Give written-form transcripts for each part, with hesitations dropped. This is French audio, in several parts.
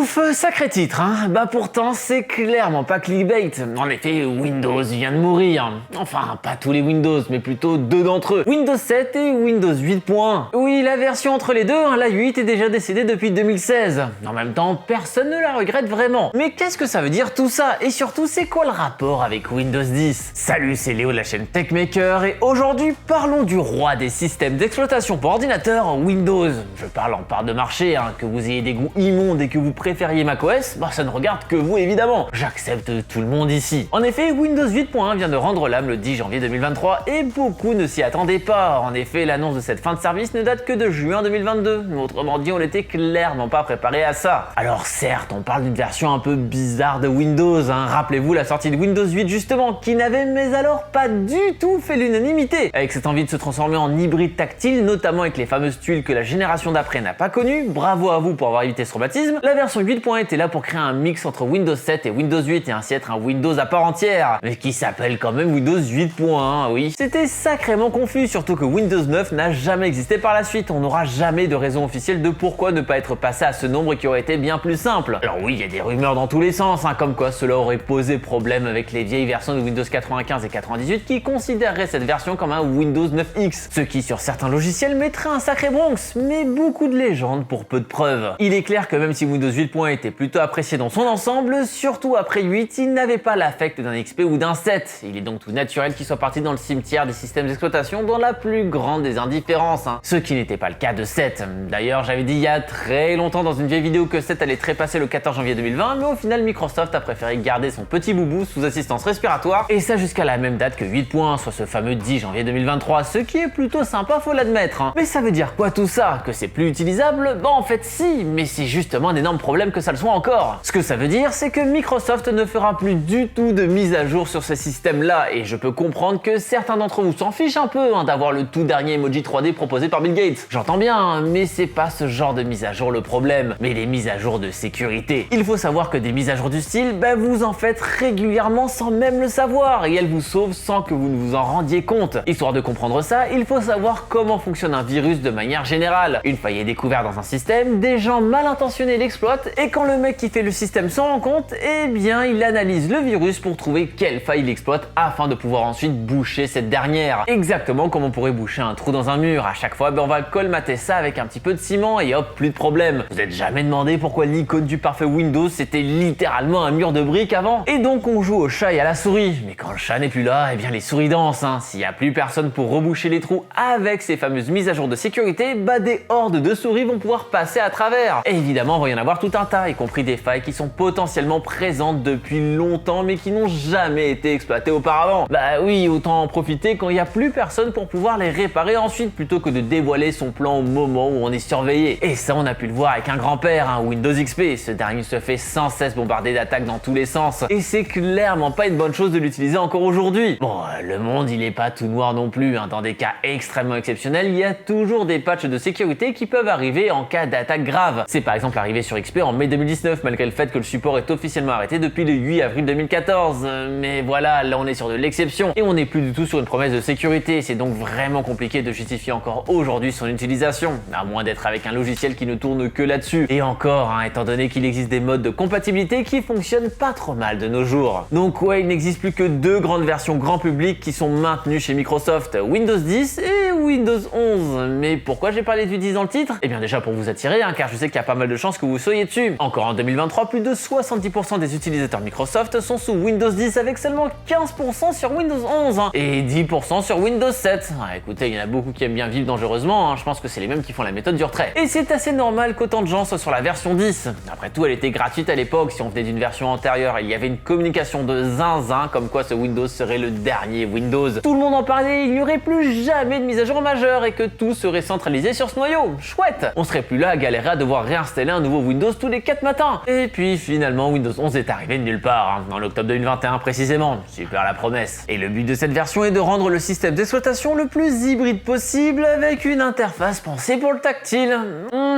Ouf, sacré titre, hein. Bah pourtant, c'est clairement pas clickbait. En effet, Windows vient de mourir. Enfin, pas tous les Windows, mais plutôt deux d'entre eux. Windows 7 et Windows 8.1. Oui, la version entre les deux, la 8 est déjà décédée depuis 2016. En même temps, personne ne la regrette vraiment. Mais qu'est-ce que ça veut dire tout ça? Et surtout, c'est quoi le rapport avec Windows 10? Salut, c'est Léo de la chaîne TechMaker et aujourd'hui, parlons du roi des systèmes d'exploitation pour ordinateur, Windows. Je parle en part de marché, que vous ayez des goûts immondes et que vous préfériez macOS, ça ne regarde que vous évidemment. J'accepte tout le monde ici. En effet, Windows 8.1 vient de rendre l'âme le 10 janvier 2023 et beaucoup ne s'y attendaient pas. En effet, l'annonce de cette fin de service ne date que de juin 2022. Autrement dit, on n'était clairement pas préparé à ça. Alors certes, on parle d'une version un peu bizarre de Windows. Rappelez-vous la sortie de Windows 8 justement, qui n'avait mais alors pas du tout fait l'unanimité. Avec cette envie de se transformer en hybride tactile, notamment avec les fameuses tuiles que la génération d'après n'a pas connues, bravo à vous pour avoir évité ce traumatisme, la version 8.1 était là pour créer un mix entre Windows 7 et Windows 8 et ainsi être un Windows à part entière, mais qui s'appelle quand même Windows 8.1, oui. C'était sacrément confus, surtout que Windows 9 n'a jamais existé par la suite, on n'aura jamais de raison officielle de pourquoi ne pas être passé à ce nombre qui aurait été bien plus simple. Alors oui, il y a des rumeurs dans tous les sens, comme quoi cela aurait posé problème avec les vieilles versions de Windows 95 et 98 qui considéreraient cette version comme un Windows 9X, ce qui sur certains logiciels mettrait un sacré Bronx, mais beaucoup de légendes pour peu de preuves. Il est clair que même si Windows 8.1 était plutôt apprécié dans son ensemble, surtout après 8, il n'avait pas l'affect d'un XP ou d'un 7. Il est donc tout naturel qu'il soit parti dans le cimetière des systèmes d'exploitation dans la plus grande des indifférences, ce qui n'était pas le cas de 7. D'ailleurs, j'avais dit il y a très longtemps dans une vieille vidéo que 7 allait trépasser le 14 janvier 2020, mais au final Microsoft a préféré garder son petit boubou sous assistance respiratoire, et ça jusqu'à la même date que 8.1, soit ce fameux 10 janvier 2023, ce qui est plutôt sympa, faut l'admettre. Mais ça veut dire quoi tout ça? Que c'est plus utilisable? En fait si, mais c'est justement un énorme problème que ça le soit encore. Ce que ça veut dire, c'est que Microsoft ne fera plus du tout de mise à jour sur ce système-là, et je peux comprendre que certains d'entre vous s'en fichent un peu d'avoir le tout dernier emoji 3D proposé par Bill Gates. J'entends bien, mais c'est pas ce genre de mise à jour le problème, mais les mises à jour de sécurité. Il faut savoir que des mises à jour du style, vous en faites régulièrement sans même le savoir, et elles vous sauvent sans que vous ne vous en rendiez compte. Histoire de comprendre ça, il faut savoir comment fonctionne un virus de manière générale. Une faille est découverte dans un système, des gens mal intentionnés l'exploitent, et quand le mec qui fait le système s'en rend compte, il analyse le virus pour trouver quelle faille il exploite afin de pouvoir ensuite boucher cette dernière. Exactement comme on pourrait boucher un trou dans un mur. À chaque fois, on va colmater ça avec un petit peu de ciment et hop, plus de problème. Vous êtes jamais demandé pourquoi l'icône du parfait Windows c'était littéralement un mur de briques avant? Et donc on joue au chat et à la souris. Mais quand le chat n'est plus là, les souris dansent. S'il n'y a plus personne pour reboucher les trous avec ces fameuses mises à jour de sécurité, des hordes de souris vont pouvoir passer à travers. Et évidemment, il va y en avoir tout un tas, y compris des failles qui sont potentiellement présentes depuis longtemps mais qui n'ont jamais été exploitées auparavant. Oui, autant en profiter quand il n'y a plus personne pour pouvoir les réparer ensuite plutôt que de dévoiler son plan au moment où on est surveillé. Et ça, on a pu le voir avec un grand-père, Windows XP. Ce dernier se fait sans cesse bombarder d'attaques dans tous les sens. Et c'est clairement pas une bonne chose de l'utiliser encore aujourd'hui. Le monde, il est pas tout noir non plus. Dans des cas extrêmement exceptionnels, il y a toujours des patchs de sécurité qui peuvent arriver en cas d'attaque grave. C'est par exemple arrivé sur XP en mai 2019, malgré le fait que le support est officiellement arrêté depuis le 8 avril 2014. Mais voilà, là on est sur de l'exception et on n'est plus du tout sur une promesse de sécurité. C'est donc vraiment compliqué de justifier encore aujourd'hui son utilisation, à moins d'être avec un logiciel qui ne tourne que là-dessus. Et encore, étant donné qu'il existe des modes de compatibilité qui fonctionnent pas trop mal de nos jours. Donc ouais, il n'existe plus que deux grandes versions grand public qui sont maintenues chez Microsoft, Windows 10 et Windows 11. Mais pourquoi j'ai parlé du 10 dans le titre? Déjà pour vous attirer, car je sais qu'il y a pas mal de chances que vous soyez dessus. Encore en 2023, plus de 70% des utilisateurs Microsoft sont sous Windows 10 avec seulement 15% sur Windows 11 et 10% sur Windows 7. Écoutez, il y en a beaucoup qui aiment bien vivre dangereusement, je pense que c'est les mêmes qui font la méthode du retrait. Et c'est assez normal qu'autant de gens soient sur la version 10. Après tout, elle était gratuite à l'époque, si on venait d'une version antérieure, il y avait une communication de zinzin comme quoi ce Windows serait le dernier Windows. Tout le monde en parlait, il n'y aurait plus jamais de mise à jour majeure et que tout serait centralisé sur ce noyau. Chouette! On serait plus là à galérer à devoir réinstaller un nouveau Windows tous les 4 matins. Et puis finalement, Windows 11 est arrivé de nulle part, en octobre 2021 précisément. Super la promesse. Et le but de cette version est de rendre le système d'exploitation le plus hybride possible avec une interface pensée pour le tactile.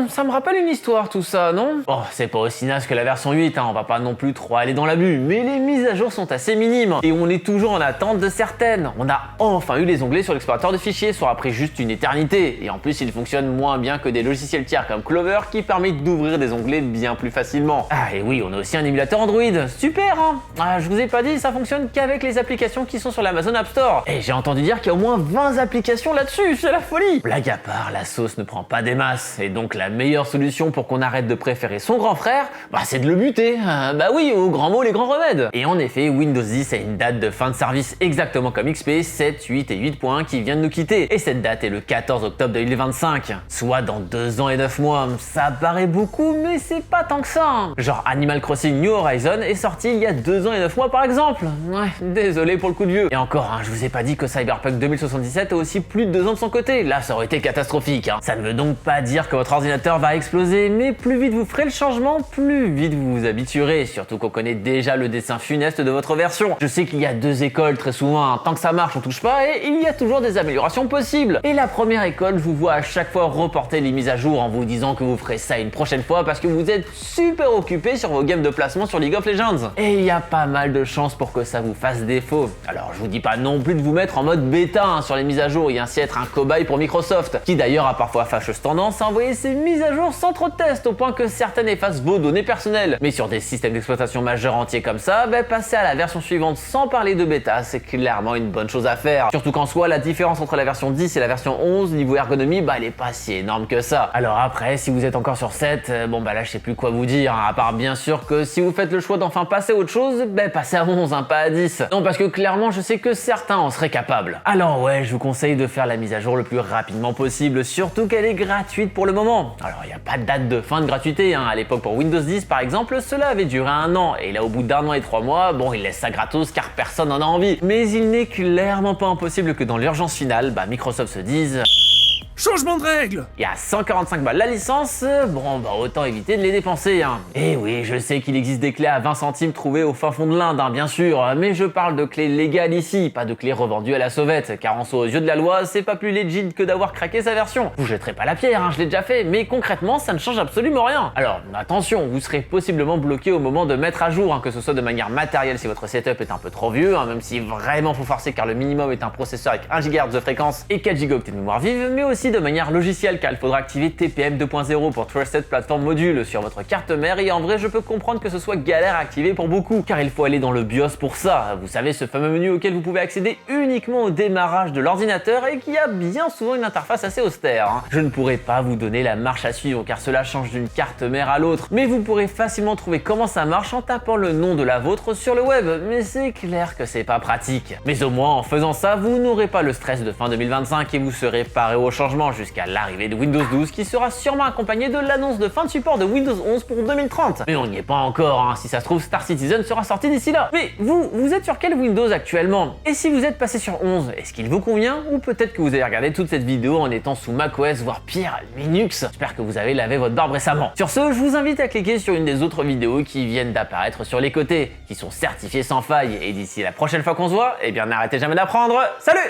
Ça me rappelle une histoire tout ça, non? C'est pas aussi naze que la version 8, on va pas non plus trop aller dans l'abus, mais les mises à jour sont assez minimes et on est toujours en attente de certaines. On a enfin eu les onglets sur l'explorateur de fichiers sur la pris juste une éternité. Et en plus, il fonctionne moins bien que des logiciels tiers comme Clover qui permettent d'ouvrir des onglets bien plus facilement. Ah et oui, on a aussi un émulateur Android. Super hein. Ah, je vous ai pas dit, ça fonctionne qu'avec les applications qui sont sur l'Amazon App Store. Et j'ai entendu dire qu'il y a au moins 20 applications là-dessus, c'est la folie. Blague à part, la sauce ne prend pas des masses. Et donc la meilleure solution pour qu'on arrête de préférer son grand frère, c'est de le buter. Bah oui, aux grands mots, les grands remèdes. Et en effet, Windows 10 a une date de fin de service exactement comme XP, 7, 8 et 8.1 qui vient de nous quitter. Et cette date est le 14 octobre 2025, soit dans 2 ans et 9 mois. Ça paraît beaucoup, mais c'est pas tant que ça. Genre Animal Crossing New Horizon est sorti il y a 2 ans et 9 mois par exemple. Ouais, désolé pour le coup de vieux. Et encore, je vous ai pas dit que Cyberpunk 2077 a aussi plus de 2 ans de son côté. Là, ça aurait été catastrophique. Ça ne veut donc pas dire que votre ordinateur va exploser, mais plus vite vous ferez le changement, plus vite vous vous habituerez. Surtout qu'on connaît déjà le destin funeste de votre version. Je sais qu'il y a 2 écoles très souvent. Tant que ça marche, on touche pas et il y a toujours des améliorations possibles. Et la première école vous voit à chaque fois reporter les mises à jour en vous disant que vous ferez ça une prochaine fois parce que vous êtes super occupé sur vos games de placement sur League of Legends. Et il y a pas mal de chances pour que ça vous fasse défaut. Alors je vous dis pas non plus de vous mettre en mode bêta sur les mises à jour et ainsi être un cobaye pour Microsoft, qui d'ailleurs a parfois fâcheuse tendance à envoyer ses mises à jour sans trop de tests au point que certaines effacent vos données personnelles. Mais sur des systèmes d'exploitation majeurs entiers comme ça, passer à la version suivante sans parler de bêta, c'est clairement une bonne chose à faire. Surtout qu'en soi, la différence entre la version 10 et la version 11 niveau ergonomie, elle est pas si énorme que ça. Alors après, si vous êtes encore sur 7, là je sais plus quoi vous dire, à part bien sûr que si vous faites le choix d'enfin passer à autre chose, passez à 11, pas à 10. Non, parce que clairement, je sais que certains en seraient capables. Alors ouais, je vous conseille de faire la mise à jour le plus rapidement possible, surtout qu'elle est gratuite pour le moment. Alors il n'y a pas de date de fin de gratuité, à l'époque pour Windows 10 par exemple, cela avait duré 1 an, et là au bout d'1 an et 3 mois, il laisse ça gratos car personne n'en a envie. Mais il n'est clairement pas impossible que dans l'urgence finale, Microsoft se dise... Changement de règle! Il y a 145 balles la licence, autant éviter de les dépenser. Et oui, je sais qu'il existe des clés à 20 centimes trouvées au fin fond de l'Inde, bien sûr, mais je parle de clés légales ici, pas de clés revendues à la sauvette, car en soi, aux yeux de la loi, c'est pas plus legit que d'avoir craqué sa version. Vous jetterez pas la pierre, je l'ai déjà fait, mais concrètement, ça ne change absolument rien. Alors, attention, vous serez possiblement bloqué au moment de mettre à jour, que ce soit de manière matérielle si votre setup est un peu trop vieux, même si vraiment faut forcer car le minimum est un processeur avec 1 GHz de fréquence et 4 Go de mémoire vive, mais aussi de manière logicielle car il faudra activer TPM 2.0 pour Trusted Platform Module sur votre carte mère et en vrai je peux comprendre que ce soit galère à activer pour beaucoup car il faut aller dans le BIOS pour ça. Vous savez, ce fameux menu auquel vous pouvez accéder uniquement au démarrage de l'ordinateur et qui a bien souvent une interface assez austère. Je ne pourrai pas vous donner la marche à suivre car cela change d'une carte mère à l'autre, mais vous pourrez facilement trouver comment ça marche en tapant le nom de la vôtre sur le web, mais c'est clair que c'est pas pratique. Mais au moins en faisant ça, vous n'aurez pas le stress de fin 2025 et vous serez paré au changement jusqu'à l'arrivée de Windows 12 qui sera sûrement accompagnée de l'annonce de fin de support de Windows 11 pour 2030. Mais on n'y est pas encore, si ça se trouve Star Citizen sera sorti d'ici là. Mais vous êtes sur quel Windows actuellement? Et si vous êtes passé sur 11, est-ce qu'il vous convient? Ou peut-être que vous avez regardé toute cette vidéo en étant sous macOS, voire pire, Linux. J'espère que vous avez lavé votre barbe récemment. Sur ce, je vous invite à cliquer sur une des autres vidéos qui viennent d'apparaître sur les côtés, qui sont certifiées sans faille. Et d'ici la prochaine fois qu'on se voit, n'arrêtez jamais d'apprendre. Salut!